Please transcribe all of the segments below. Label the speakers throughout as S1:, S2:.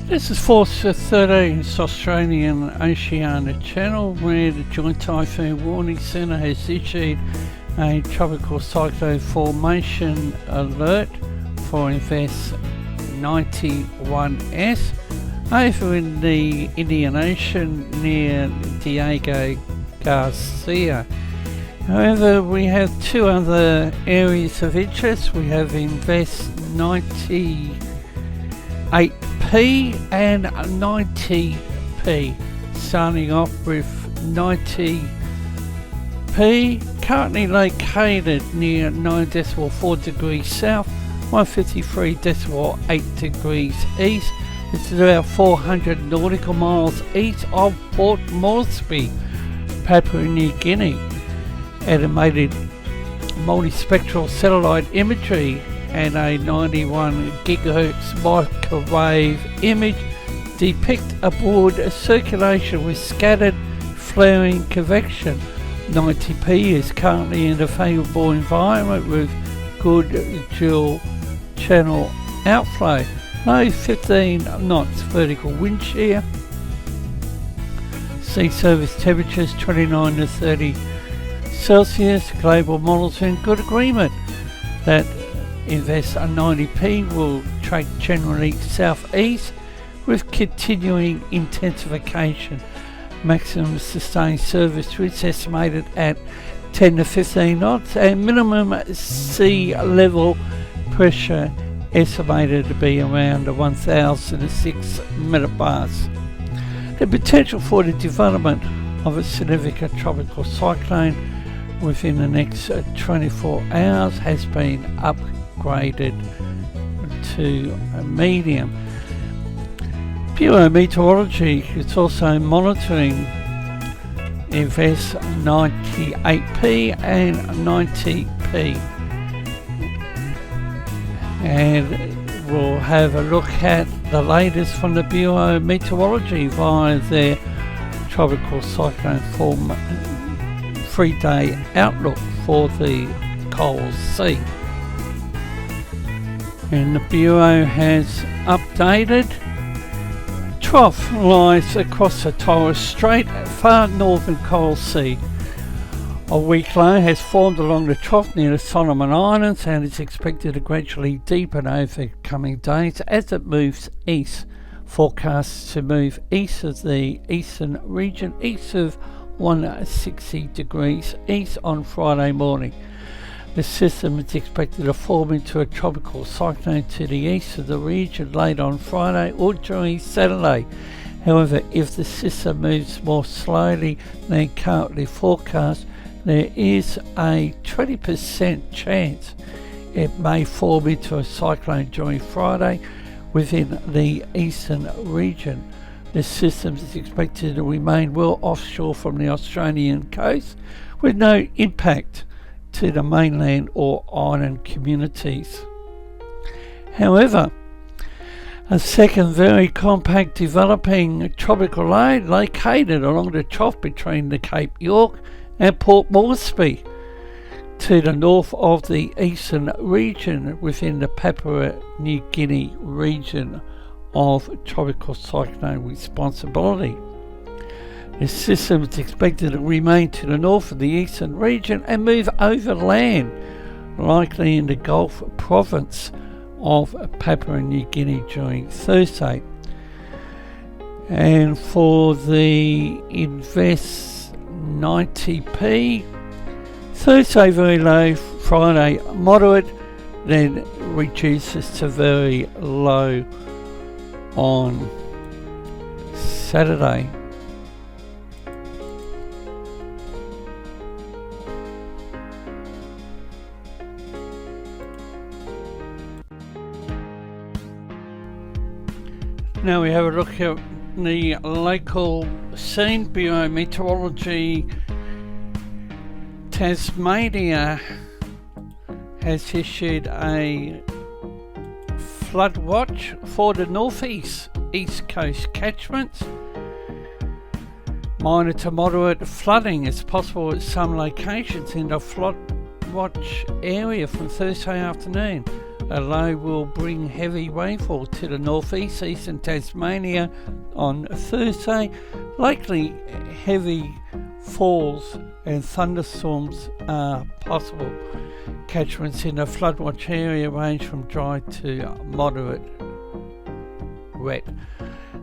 S1: This is Force 13, Australian Oceania Channel, where the Joint Typhoon Warning Centre has issued a tropical cyclone formation alert for Invest 91S over in the Indian Ocean near Diego Garcia. However, we have two other areas of interest. We have Invest 98P and 90P. Starting off with 90P, currently located near 9.4 degrees south, 153.8 degrees east. It's about 400 nautical miles east of Port Moresby, Papua New Guinea. Animated multispectral satellite imagery and a 91 gigahertz microwave image depict aboard a circulation with scattered flaring convection. 90P is currently in a favourable environment with good dual channel outflow. Low 15 knots vertical wind shear. Sea surface temperatures 29 to 30 Celsius. Global models are in good agreement that Invest 90P will track generally southeast with continuing intensification. Maximum sustained surface winds estimated at 10 to 15 knots and minimum sea level pressure estimated to be around 1,006 millibars. The potential for the development of a significant tropical cyclone within the next 24 hours has been upgraded to a medium. Bureau of Meteorology is also monitoring Invest 98P and 90P, and we'll have a look at the latest from the Bureau of Meteorology via their tropical cyclone form 3-day outlook for the Coral Sea. And the Bureau has updated. Trough lies across the Torres Strait, far northern Coral Sea. A weak low has formed along the trough near the Solomon Islands and is expected to gradually deepen over the coming days as it moves east. Forecasts to move east of the eastern region, east of 160 degrees east on Friday morning. The system is expected to form into a tropical cyclone to the east of the region late on Friday or during Saturday. However, if the system moves more slowly than currently forecast, there is a 20% chance it may form into a cyclone during Friday within the eastern region. The system is expected to remain well offshore from the Australian coast with no impact to the mainland or island communities. However, a second very compact developing tropical low located along the trough between the Cape York and Port Moresby to the north of the eastern region within the Papua New Guinea region of tropical cyclone responsibility. The system is expected to remain to the north of the eastern region and move overland, likely in the Gulf province of Papua New Guinea during Thursday. And for the Invest 90P, Thursday very low, Friday moderate, then reduces to very low on Saturday. Now we have a look at the local scene. Bureau of Meteorology Tasmania has issued a flood watch for the northeast east coast catchments. Minor to moderate flooding is possible at some locations in the flood watch area from Thursday afternoon. A low will bring heavy rainfall to the northeast, eastern Tasmania on Thursday. Likely heavy falls and thunderstorms are possible. Catchments in the floodwatch area range from dry to moderate wet.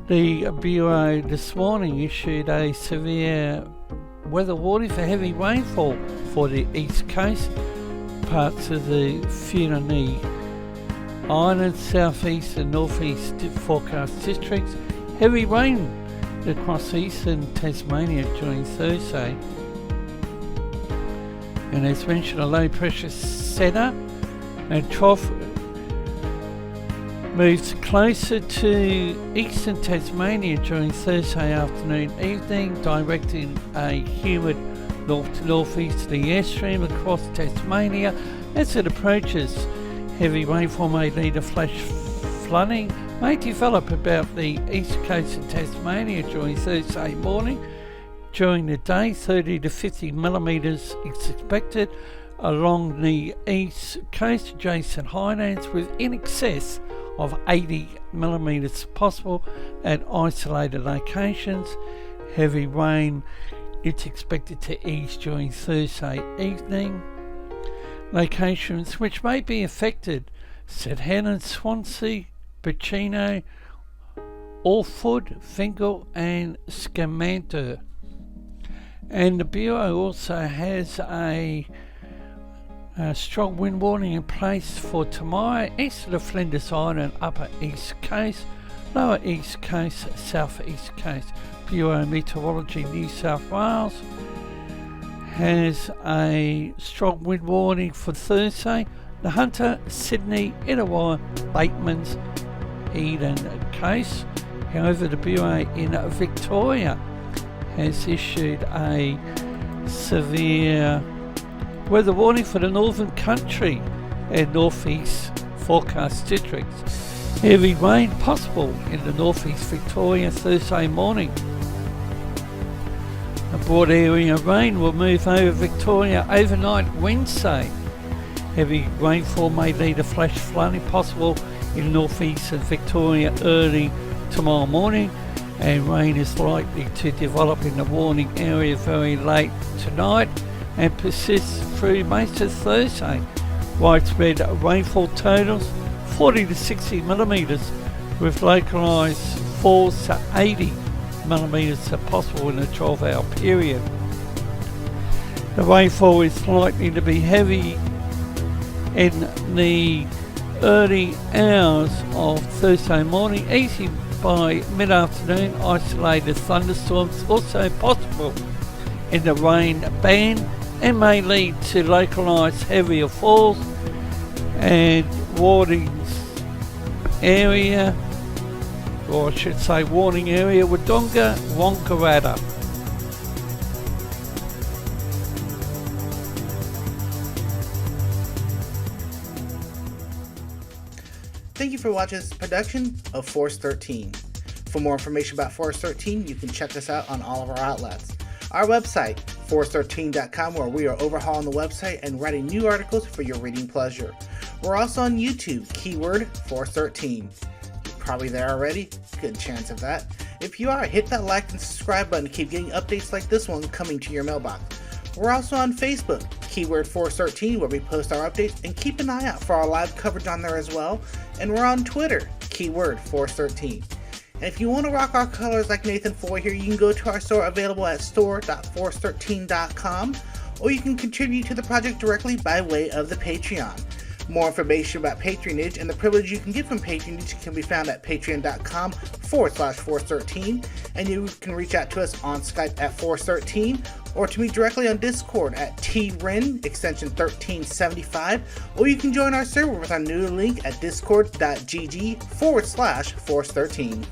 S1: The Bureau this morning issued a severe weather warning for heavy rainfall for the east coast, parts of the Fianna Islands, southeast and northeast forecast districts. Heavy rain across eastern Tasmania during Thursday. And as mentioned, a low pressure centre and trough moves closer to eastern Tasmania during Thursday afternoon evening, directing a humid north to northeasterly airstream across Tasmania. As it approaches, heavy rainfall may lead to flash flooding, may develop about the east coast of Tasmania during Thursday morning. During the day, 30 to 50 millimetres is expected along the east coast adjacent highlands, with in excess of 80 millimetres possible at isolated locations. Heavy rain is expected to ease during Thursday evening. Locations which may be affected: St Helens, Swansea, Bacino, Orford, Fingal and Scamander. And the Bureau also has a strong wind warning in place for tomorrow, east of the Flinders Island, upper east coast, lower east coast, south east coast. Bureau of Meteorology New South Wales has a strong wind warning for Thursday. The Hunter, Sydney, Illawarra, Batemans, Eden coast. However, the Bureau in Victoria has issued a severe weather warning for the northern country and northeast forecast districts. Heavy rain possible in the northeast Victoria Thursday morning. A broad area of rain will move over Victoria overnight Wednesday. Heavy rainfall may lead to flash flooding possible in northeast of Victoria early tomorrow morning, and rain is likely to develop in the warning area very late tonight and persist through most of Thursday. Widespread rainfall totals 40 to 60 millimetres, with localised falls to 80 millimetres are possible in a 12-hour period. The rainfall is likely to be heavy in the early hours of Thursday morning, easy by mid-afternoon. Isolated thunderstorms also possible in the rain band and may lead to localised heavier falls and warnings area, or I should say warning area, Wodonga, Wangaratta.
S2: Thank you for watching this production of Force 13. For more information about Force 13, you can check us out on all of our outlets. Our website, force13.com, where we are overhauling the website and writing new articles for your reading pleasure. We're also on YouTube, keyword Force 13. You're probably there already, good chance of that. If you are, hit that like and subscribe button to keep getting updates like this one coming to your mailbox. We're also on Facebook, keyword Force 13, where we post our updates, and keep an eye out for our live coverage on there as well. And we're on Twitter, keyword Force 13. And if you want to rock our colors like Nathan Foy here, you can go to our store available at store.force13.com, or you can contribute to the project directly by way of the Patreon. More information about patronage and the privilege you can get from patronage can be found at patreon.com/force13, and you can reach out to us on Skype at Force13, or to me directly on Discord at TRIN extension 1375, or you can join our server with our new link at discord.gg/Force13.